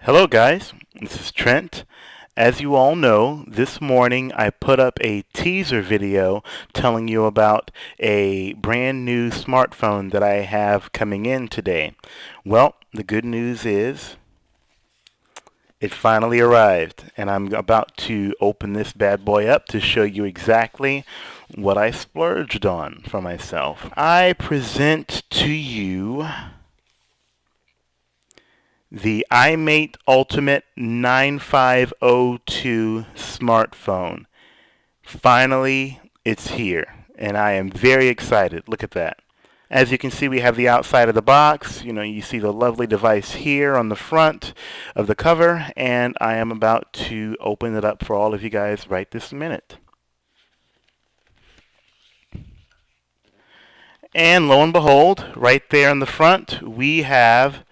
Hello guys, this is Trent. As you all know, this morning I put up a teaser video telling you about a brand new smartphone that I have coming in today. Well, the good news is it finally arrived, and I'm about to open this bad boy up to show you exactly what I splurged on for myself. I present to you the iMate Ultimate 9502 smartphone. Finally, it's here, and I am very excited. Look at that. As you can see, we have the outside of the box. You see the lovely device here on the front of the cover, and I am about to open it up for all of you guys right this minute. And lo and behold, right there in the front, we have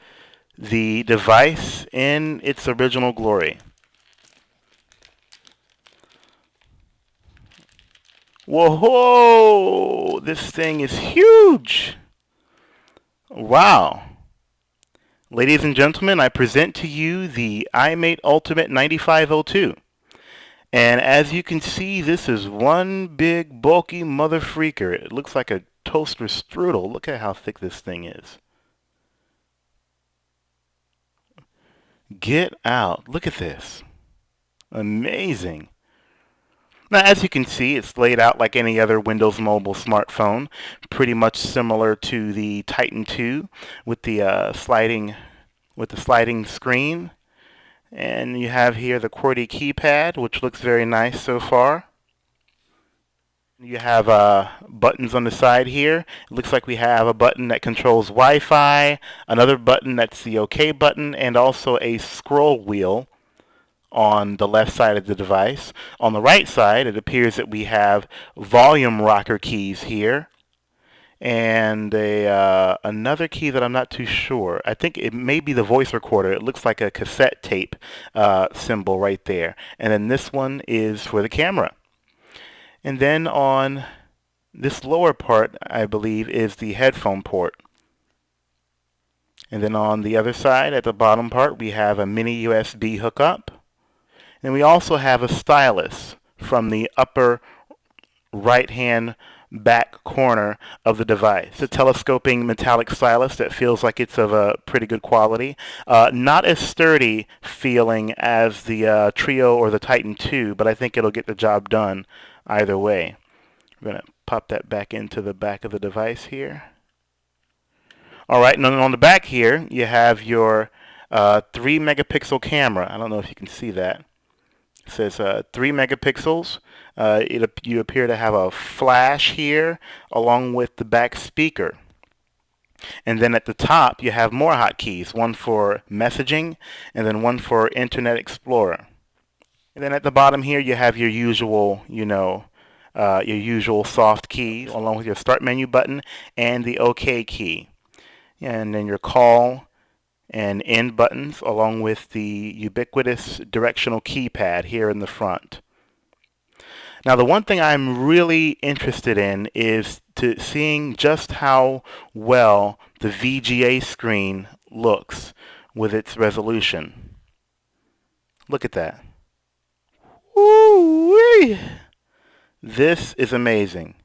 the device in its original glory. Whoa, this thing is huge. Wow. Ladies and gentlemen, I present to you the iMate Ultimate 9502. And as you can see, this is one big bulky mother freaker. It looks like a toaster strudel. Look at how thick this thing is. Get out. Look at this. Amazing. Now, as you can see, it's laid out like any other Windows Mobile smartphone, pretty much similar to the Titan 2 with the sliding screen. And you have here the QWERTY keypad, which looks very nice so far. You have buttons on the side here. It looks like we have a button that controls Wi-Fi, another button that's the OK button, and also a scroll wheel on the left side of the device. On the right side, it appears that we have volume rocker keys here, and another key that I'm not too sure. I think it may be the voice recorder. It looks like a cassette tape symbol right there. And then this one is for the camera. And then on this lower part, I believe, is the headphone port. And then on the other side, at the bottom part, we have a mini USB hookup. And we also have a stylus from the upper right-hand back corner of the device. It's a telescoping metallic stylus that feels like it's of a pretty good quality. Not as sturdy feeling as the Trio or the Titan 2, but I think it'll get the job done either way. We're going to pop that back into the back of the device here. Alright, and then on the back here, you have your 3 megapixel camera. I don't know if you can see that. It says 3 megapixels. You appear to have a flash here along with the back speaker. And then at the top you have more hotkeys, one for messaging and then one for Internet Explorer. And then at the bottom here you have your usual, your usual soft keys along with your start menu button and the OK key. And then your call and end buttons along with the ubiquitous directional keypad here in the front. Now the one thing I'm really interested in is seeing just how well the VGA screen looks with its resolution. Look at that. Woo-wee! This is amazing.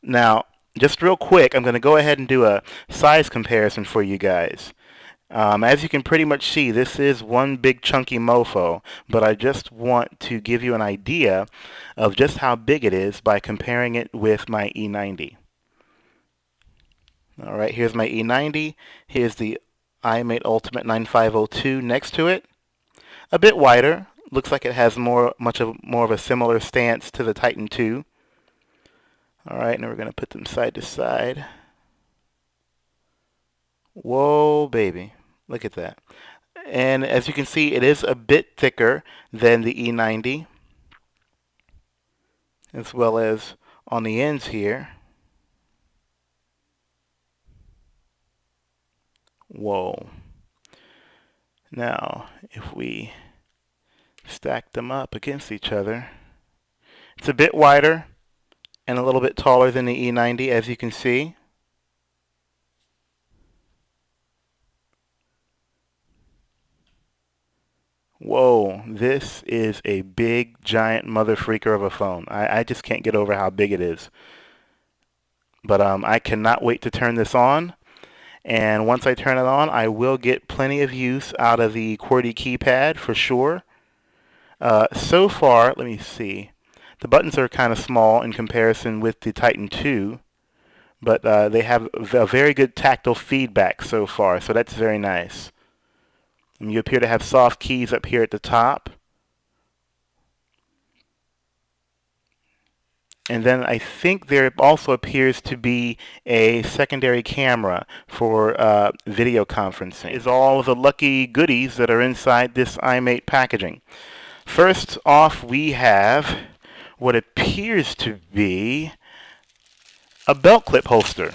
Now, just real quick, I'm going to go ahead and do a size comparison for you guys. As you can pretty much see, this is one big chunky mofo, but I just want to give you an idea of just how big it is by comparing it with my E90. Alright, here's my E90. Here's the iMate Ultimate 9502 next to it. A bit wider. Looks like it has more of a similar stance to the Titan 2. Alright, now we're going to put them side to side. Whoa, baby. Look at that. And as you can see, it is a bit thicker than the E90, as well as on the ends here. Whoa. Now, if we stack them up against each other, it's a bit wider and a little bit taller than the E90, as you can see. Whoa, this is a big, giant mother freaker of a phone. I just can't get over how big it is. But I cannot wait to turn this on. And once I turn it on, I will get plenty of use out of the QWERTY keypad for sure. So far, let me see. The buttons are kind of small in comparison with the Titan 2, but they have a very good tactile feedback so far, so that's very nice. And you appear to have soft keys up here at the top. And then I think there also appears to be a secondary camera for video conferencing. Is all of the lucky goodies that are inside this iMate packaging. First off, we have what appears to be a belt clip holster.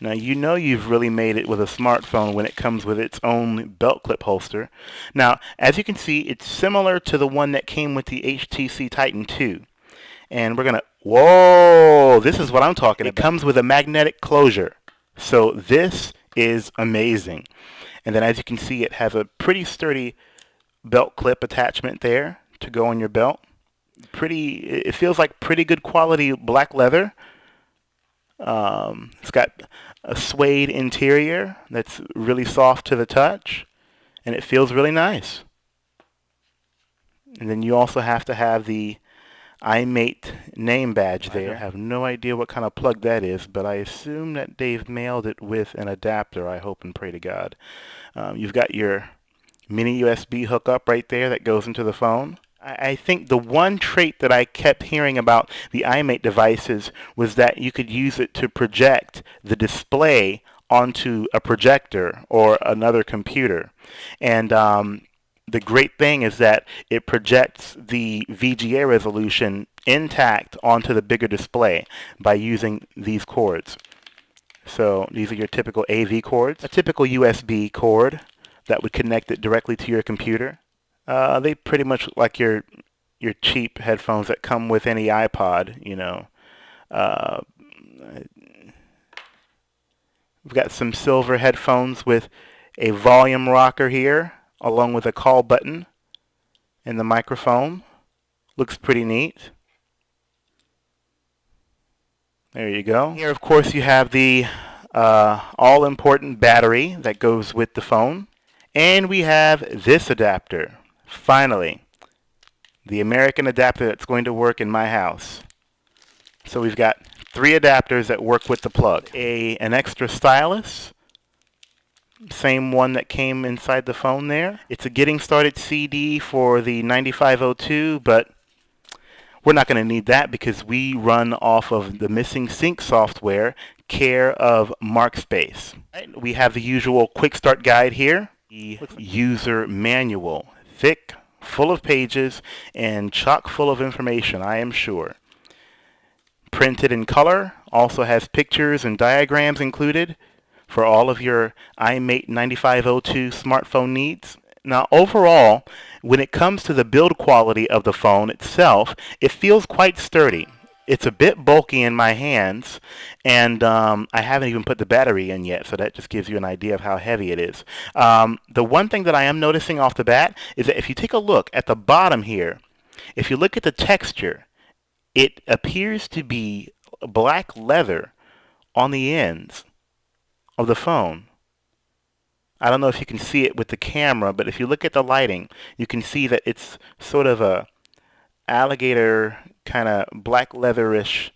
Now you know you've really made it with a smartphone when it comes with its own belt clip holster. Now, as you can see, it's similar to the one that came with the HTC Titan 2. And we're gonna, whoa, this is what I'm talking about. It comes with a magnetic closure. So this is amazing. And then as you can see, it has a pretty sturdy belt clip attachment there to go on your belt. It feels like pretty good quality black leather. It's got a suede interior that's really soft to the touch, and it feels really nice. And then you also have to have the iMate name badge there. I have no idea what kind of plug that is, but I assume that they've mailed it with an adapter, I hope and pray to God. You've got your mini USB hookup right there that goes into the phone. I think the one trait that I kept hearing about the iMate devices was that you could use it to project the display onto a projector or another computer. And the great thing is that it projects the VGA resolution intact onto the bigger display by using these cords. So these are your typical AV cords, a typical USB cord that would connect it directly to your computer. They pretty much look like your cheap headphones that come with any iPod, you know. We've got some silver headphones with a volume rocker here, along with a call button and the microphone. Looks pretty neat. There you go. Here, of course, you have the all-important battery that goes with the phone. And we have this adapter. Finally, the American adapter that's going to work in my house. So we've got 3 adapters that work with the plug. An extra stylus, same one that came inside the phone there. It's a getting started CD for the 9502, but we're not going to need that because we run off of the missing sync software, care of MarkSpace. We have the usual quick start guide here. The user manual, thick, full of pages, and chock full of information, I am sure. Printed in color, also has pictures and diagrams included for all of your iMate 9502 smartphone needs. Now overall, when it comes to the build quality of the phone itself, it feels quite sturdy. It's a bit bulky in my hands, and I haven't even put the battery in yet, so that just gives you an idea of how heavy it is. The one thing that I am noticing off the bat is that if you take a look at the bottom here, if you look at the texture, it appears to be black leather on the ends of the phone. I don't know if you can see it with the camera, but if you look at the lighting, you can see that it's sort of a alligator kind of black leatherish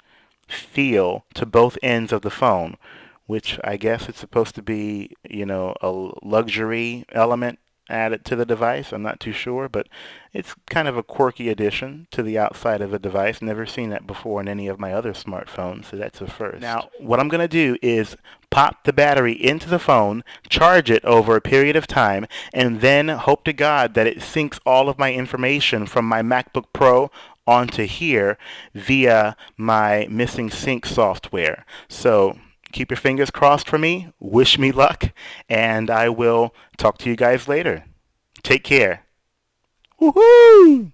feel to both ends of the phone, which I guess it's supposed to be, you know, a luxury element added to the device. I'm not too sure, but it's kind of a quirky addition to the outside of a device. Never seen that before in any of my other smartphones, so that's a first. Now, what I'm going to do is pop the battery into the phone, charge it over a period of time, and then hope to God that it syncs all of my information from my MacBook Pro onto here via my missing sync software. So keep your fingers crossed for me, wish me luck, and I will talk to you guys later. Take care. Woohoo!